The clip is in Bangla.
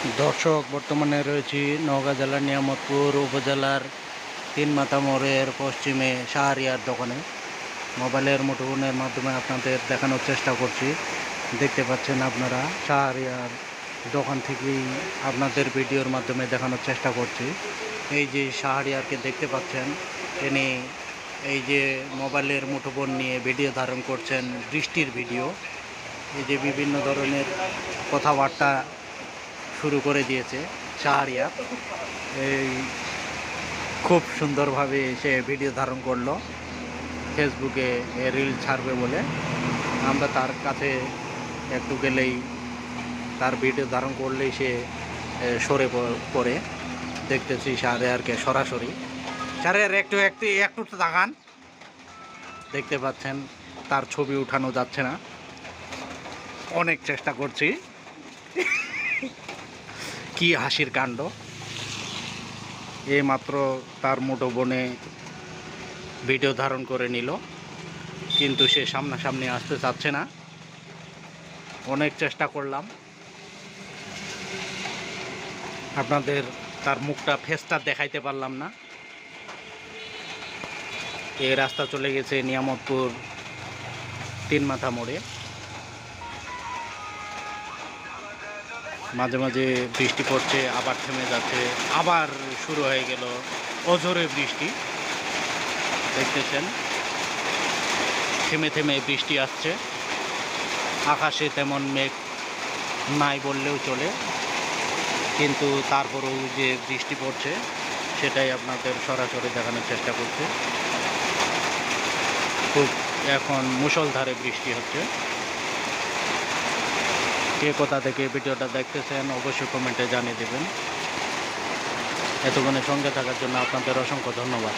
দর্শক, বর্তমানে রয়েছি নওগাঁ জেলার নিয়ামতপুর উপজেলার তিনমাথা মোড়ের পশ্চিমে শাহরিয়ার দোকানে। মোবাইলের মুঠোফোনের মাধ্যমে আপনাদের দেখানোর চেষ্টা করছি। দেখতে পাচ্ছেন আপনারা, শাহরিয়ার দোকান থেকেই আপনাদের ভিডিওর মাধ্যমে দেখানোর চেষ্টা করছি। এই যে শাহরিয়ারকে দেখতে পাচ্ছেন, তিনি এই যে মোবাইলের মুঠোফোন নিয়ে ভিডিও ধারণ করছেন, বৃষ্টির ভিডিও। এই যে বিভিন্ন ধরনের কথাবার্তা শুরু করে দিয়েছে শাহরিয়ার। এই খুব সুন্দরভাবে সে ভিডিও ধারণ করলো, ফেসবুকে রিল ছাড়বে বলে। আমরা তার কাছে একটু গেলেই, তার ভিডিও ধারণ করলেই সে সরে পড়ে। দেখতেছি শাহরিয়ারকে সরাসরি। শাহরিয়ার একটু একটু একটু তাকান। দেখতে পাচ্ছেন তার ছবি উঠানো যাচ্ছে না, অনেক চেষ্টা করছি। কি হাসির কাণ্ড! মাত্র তার মুঠোফোনে ভিডিও ধারণ করে নিল, কিন্তু সে সামনাসামনি আসতে চাচ্ছে না। অনেক চেষ্টা করলাম, আপনাদের তার মুখটা, ফেসটা দেখাইতে পারলাম না। এই রাস্তা চলে গেছে নিয়ামতপুর তিনমাথা মোড়ে। মাঝে মাঝে বৃষ্টি পড়ছে, আবার থেমে যাচ্ছে, আবার শুরু হয়ে গেল অঝোরে বৃষ্টি। দেখতেছেন, থেমে থেমে বৃষ্টি আসছে। আকাশে তেমন মেঘ নাই বললেও চলে, কিন্তু তারপরেও যে বৃষ্টি পড়ছে সেটাই আপনাদের সরাসরি দেখানোর চেষ্টা করছে। খুব এখন মুষলধারে বৃষ্টি হচ্ছে। কে কোথা থেকে ভিডিওটা দেখতেছেন অবশ্যই কমেন্টে জানিয়ে দেবেন। এতক্ষণে সঙ্গে থাকার জন্য আপনাদের অসংখ্য ধন্যবাদ।